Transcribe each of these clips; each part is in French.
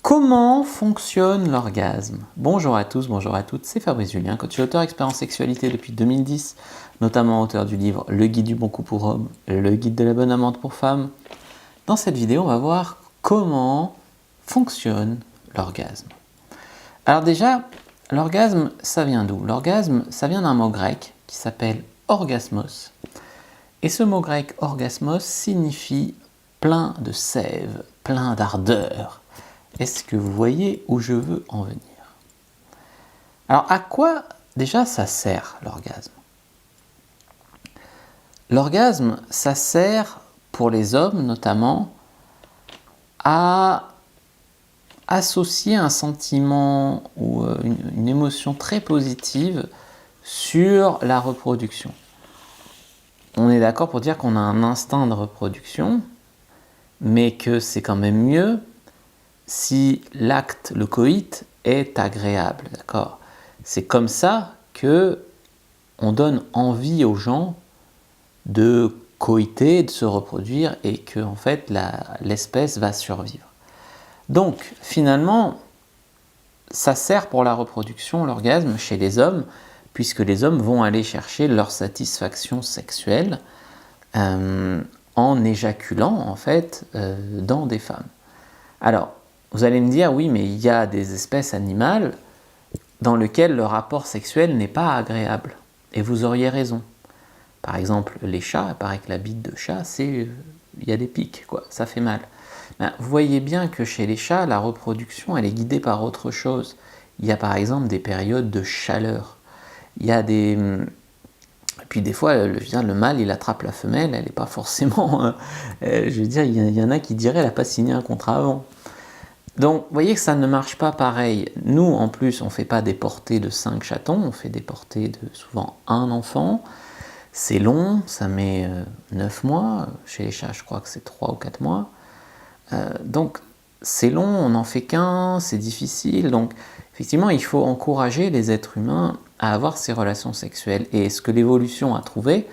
Comment fonctionne l'orgasme? Bonjour à tous, bonjour à toutes, c'est Fabrice Julien, coach et auteur expérience sexualité depuis 2010, notamment auteur du livre Le guide du bon coup pour homme, le guide de la bonne amante pour femme. Dans cette vidéo, on va voir comment fonctionne l'orgasme. Alors déjà, l'orgasme, ça vient d'où? L'orgasme, ça vient d'un mot grec qui s'appelle orgasmos. Et ce mot grec orgasmos signifie plein de sève, plein d'ardeur. Est-ce que vous voyez où je veux en venir? Alors, à quoi déjà ça sert l'orgasme? L'orgasme, ça sert pour les hommes notamment à associer un sentiment ou une émotion très positive sur la reproduction. On est d'accord pour dire qu'on a un instinct de reproduction, mais que c'est quand même mieux si l'acte, le coït, est agréable, d'accord? C'est comme ça que on donne envie aux gens de coïter, de se reproduire et que en fait l'espèce va survivre. Donc finalement, ça sert pour la reproduction, l'orgasme, chez les hommes, puisque les hommes vont aller chercher leur satisfaction sexuelle en éjaculant en fait dans des femmes. Alors, vous allez me dire, oui, mais il y a des espèces animales dans lesquelles le rapport sexuel n'est pas agréable. Et vous auriez raison. Par exemple, les chats, il paraît que la bite de chat, il y a des pics, quoi, ça fait mal. Ben, vous voyez bien que chez les chats, la reproduction, elle est guidée par autre chose. Il y a par exemple des périodes de chaleur. Il y a des... Et puis des fois, le mâle, il attrape la femelle, elle n'est pas forcément... je veux dire, il y en a qui diraient, elle n'a pas signé un contrat avant. Donc, vous voyez que ça ne marche pas pareil. Nous, en plus, on ne fait pas des portées de 5 chatons, on fait des portées de souvent un enfant. C'est long, ça met 9 mois. Chez les chats, je crois que c'est 3 ou 4 mois. Donc, c'est long, on n'en fait qu'un, c'est difficile. Donc, effectivement, il faut encourager les êtres humains à avoir ces relations sexuelles. Et ce que l'évolution a trouvé,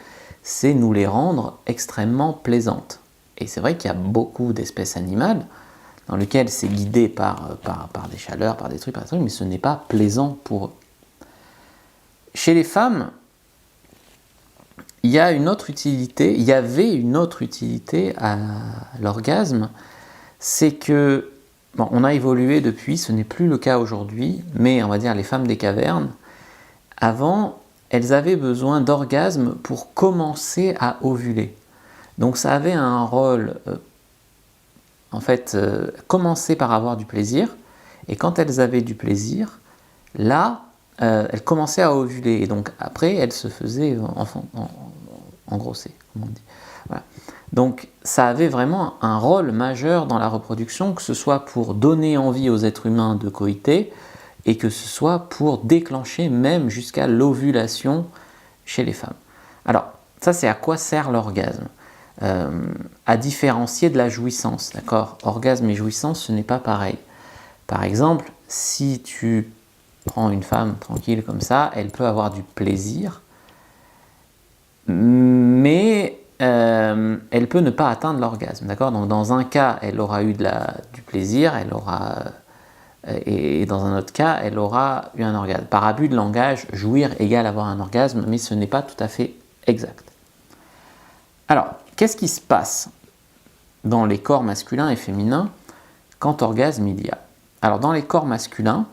c'est nous les rendre extrêmement plaisantes. Et c'est vrai qu'il y a beaucoup d'espèces animales dans lesquelles c'est guidé par des chaleurs, par des trucs, mais ce n'est pas plaisant pour eux. Chez les femmes, il y avait une autre utilité à l'orgasme, c'est que, bon, on a évolué depuis, ce n'est plus le cas aujourd'hui, mais on va dire les femmes des cavernes, avant, elles avaient besoin d'orgasme pour commencer à ovuler. Donc ça avait un rôle, commencer par avoir du plaisir, et quand elles avaient du plaisir, là, elles commençaient à ovuler, et donc après, elles se faisaient engrosser, comme on dit. Voilà. Donc ça avait vraiment un rôle majeur dans la reproduction, que ce soit pour donner envie aux êtres humains de coïter, et que ce soit pour déclencher même jusqu'à l'ovulation chez les femmes. Alors, ça c'est à quoi sert l'orgasme. À différencier de la jouissance, d'accord? Orgasme et jouissance, ce n'est pas pareil. Par exemple, si tu prends une femme tranquille comme ça, elle peut avoir du plaisir, mais elle peut ne pas atteindre l'orgasme, d'accord? Donc dans un cas, elle aura eu du plaisir, et dans un autre cas, elle aura eu un orgasme. Par abus de langage, jouir égale avoir un orgasme, mais ce n'est pas tout à fait exact. Alors, qu'est-ce qui se passe dans les corps masculins et féminins quand orgasme il y a? Alors, dans les corps masculins,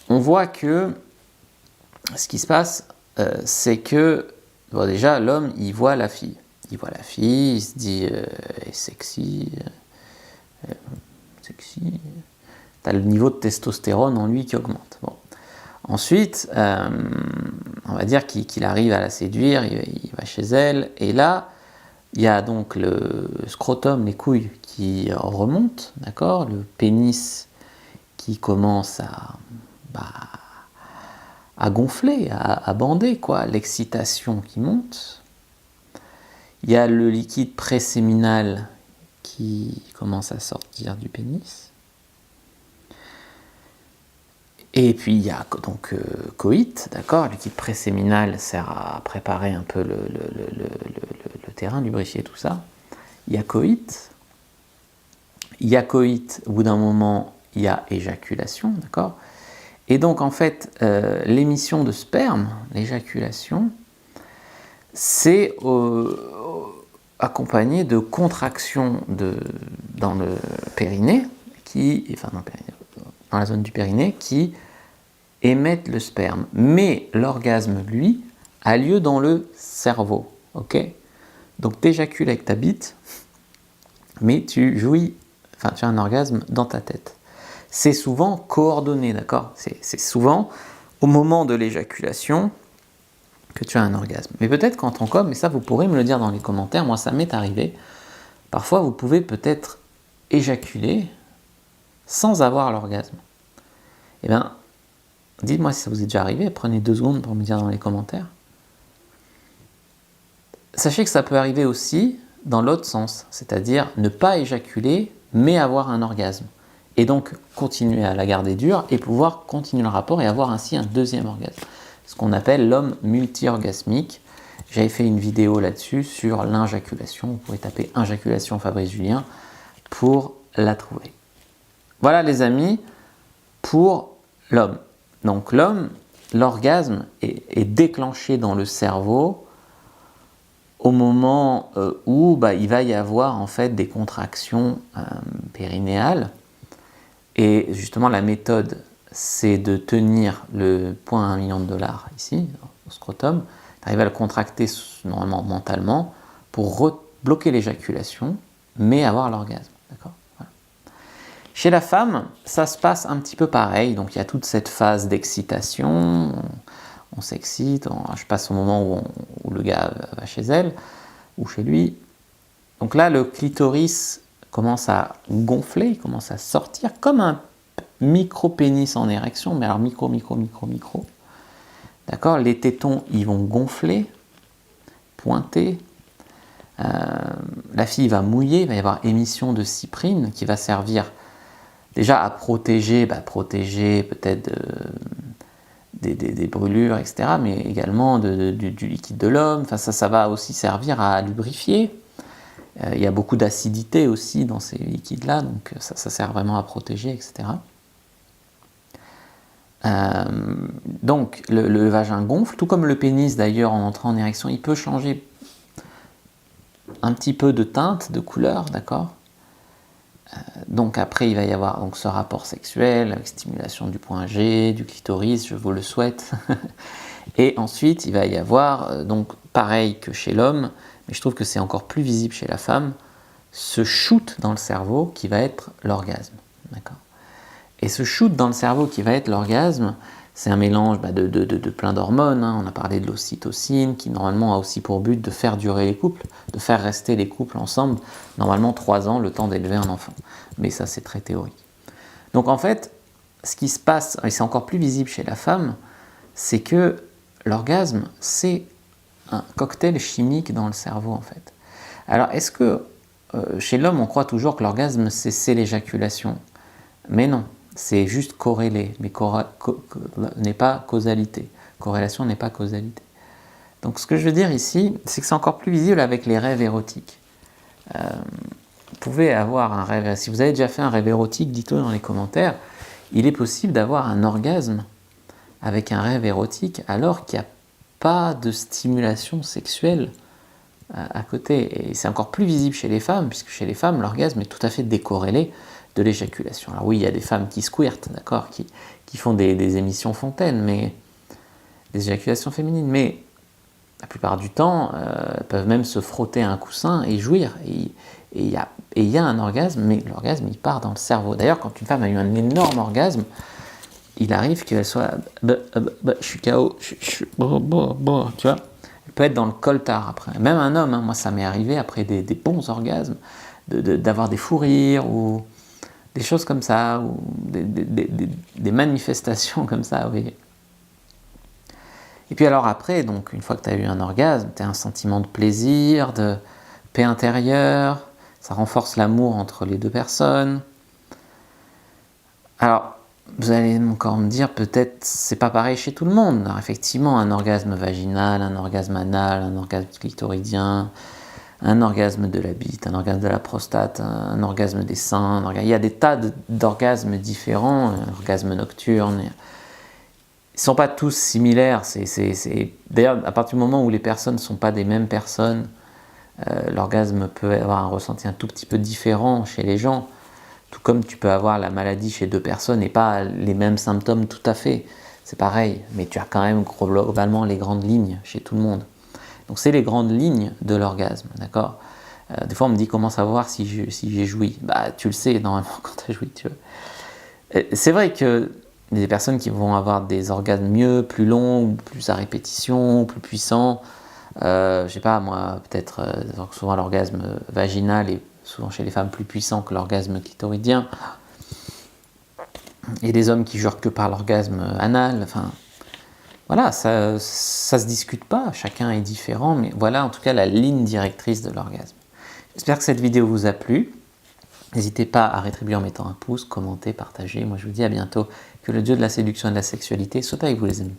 on voit que ce qui se passe, c'est que, bon, déjà, l'homme, il voit la fille. Il voit la fille, il se dit, elle est sexy, sexy. Tu as le niveau de testostérone en lui qui augmente. Bon. Ensuite, on va dire qu'il arrive à la séduire, il va chez elle, et là, il y a donc le scrotum, les couilles qui remontent, d'accord, le pénis qui commence à gonfler, à bander, quoi, l'excitation qui monte. Il y a le liquide préséminal qui commence à sortir du pénis. Et puis il y a donc coït, d'accord, le liquide préséminal sert à préparer un peu le terrain, lubrifier tout ça. Il y a coït, il y a coït, au bout d'un moment, il y a éjaculation, d'accord? Et donc, en fait, l'émission de sperme, l'éjaculation, c'est accompagné de contractions dans le périnée, dans la zone du périnée, qui émettent le sperme. Mais l'orgasme, lui, a lieu dans le cerveau, ok? Donc, tu éjacules avec ta bite, mais tu as un orgasme dans ta tête. C'est souvent coordonné, d'accord? C'est souvent au moment de l'éjaculation que tu as un orgasme. Mais peut-être qu'en tant qu'homme, et ça vous pourrez me le dire dans les commentaires, moi ça m'est arrivé, parfois vous pouvez peut-être éjaculer sans avoir l'orgasme. Eh bien, dites-moi si ça vous est déjà arrivé, prenez 2 secondes pour me dire dans les commentaires. Sachez que ça peut arriver aussi dans l'autre sens, c'est-à-dire ne pas éjaculer, mais avoir un orgasme. Et donc continuer à la garder dure et pouvoir continuer le rapport et avoir ainsi un deuxième orgasme. Ce qu'on appelle l'homme multi-orgasmique. J'avais fait une vidéo là-dessus sur l'injaculation. Vous pouvez taper injaculation Fabrice Julien pour la trouver. Voilà les amis, pour l'homme. Donc l'homme, l'orgasme est déclenché dans le cerveau au moment où il va y avoir en fait des contractions périnéales. Et justement la méthode, c'est de tenir le point à $1 million ici, au scrotum, d'arriver à le contracter normalement mentalement pour bloquer l'éjaculation, mais avoir l'orgasme. D'accord ? Voilà. Chez la femme, ça se passe un petit peu pareil. Donc il y a toute cette phase d'excitation, on s'excite, je passe au moment où le gars va chez elle ou chez lui. Donc là, le clitoris commence à gonfler, il commence à sortir comme un micro-pénis en érection, mais alors micro. D'accord ? Les tétons, ils vont gonfler, pointer. La fille va mouiller, il va y avoir émission de cyprine qui va servir déjà à protéger peut-être des brûlures, etc., mais également du liquide de l'homme. Enfin, ça va aussi servir à lubrifier. Il y a beaucoup d'acidité aussi dans ces liquides-là, donc ça sert vraiment à protéger, etc. Donc le vagin gonfle, tout comme le pénis d'ailleurs en entrant en érection, il peut changer un petit peu de teinte, de couleur, d'accord ? Donc après il va y avoir donc, ce rapport sexuel avec stimulation du point G, du clitoris, je vous le souhaite. Et ensuite il va y avoir, donc pareil que chez l'homme, mais je trouve que c'est encore plus visible chez la femme, ce shoot dans le cerveau qui va être l'orgasme, d'accord ? Et ce shoot dans le cerveau qui va être l'orgasme, c'est un mélange de plein d'hormones. Hein. On a parlé de l'ocytocine, qui normalement a aussi pour but de faire durer les couples, de faire rester les couples ensemble, normalement 3 ans, le temps d'élever un enfant. Mais ça, c'est très théorique. Donc en fait, ce qui se passe, et c'est encore plus visible chez la femme, c'est que l'orgasme, c'est un cocktail chimique dans le cerveau, en fait. Alors, est-ce que chez l'homme, on croit toujours que l'orgasme, c'est l'éjaculation ? Mais non. C'est juste corrélé, mais n'est pas causalité. Corrélation n'est pas causalité. Donc ce que je veux dire ici, c'est que c'est encore plus visible avec les rêves érotiques. Vous pouvez avoir un rêve, si vous avez déjà fait un rêve érotique, dites-le dans les commentaires, il est possible d'avoir un orgasme avec un rêve érotique alors qu'il n'y a pas de stimulation sexuelle à côté. Et c'est encore plus visible chez les femmes, puisque chez les femmes, l'orgasme est tout à fait décorrélé de l'éjaculation. Alors oui, il y a des femmes qui squirtent, d'accord, qui font des émissions fontaines, mais des éjaculations féminines, mais la plupart du temps, peuvent même se frotter à un coussin et jouir. Et il y a un orgasme, mais l'orgasme, il part dans le cerveau. D'ailleurs, quand une femme a eu un énorme orgasme, il arrive qu'elle soit je suis KO, tu vois. Elle peut être dans le coltard après. Même un homme, hein, moi ça m'est arrivé après des bons orgasmes, d'avoir des fous rires ou des choses comme ça, ou des manifestations comme ça, oui. Et puis alors après, donc une fois que tu as eu un orgasme, tu as un sentiment de plaisir, de paix intérieure, ça renforce l'amour entre les deux personnes. Alors, vous allez encore me dire, peut-être c'est pas pareil chez tout le monde. Alors, effectivement, un orgasme vaginal, un orgasme anal, un orgasme clitoridien, un orgasme de la bite, un orgasme de la prostate, un orgasme des seins, il y a des tas d'orgasmes différents, un orgasme nocturne. Ils ne sont pas tous similaires. D'ailleurs, à partir du moment où les personnes ne sont pas des mêmes personnes, l'orgasme peut avoir un ressenti un tout petit peu différent chez les gens. Tout comme tu peux avoir la maladie chez deux personnes et pas les mêmes symptômes tout à fait. C'est pareil, mais tu as quand même globalement les grandes lignes chez tout le monde. Donc c'est les grandes lignes de l'orgasme, d'accord. Des fois on me dit comment savoir si j'ai joui. Bah tu le sais normalement quand tu as joui, tu vois. C'est vrai que des personnes qui vont avoir des orgasmes mieux, plus longs, plus à répétition, plus puissants, je sais pas moi, peut-être souvent l'orgasme vaginal est souvent chez les femmes plus puissant que l'orgasme clitoridien. Et des hommes qui jurent que par l'orgasme anal, enfin... Voilà, ça se discute pas, chacun est différent, mais voilà en tout cas la ligne directrice de l'orgasme. J'espère que cette vidéo vous a plu. N'hésitez pas à rétribuer en mettant un pouce, commenter, partager. Moi je vous dis à bientôt. Que le Dieu de la séduction et de la sexualité soit avec vous les amis.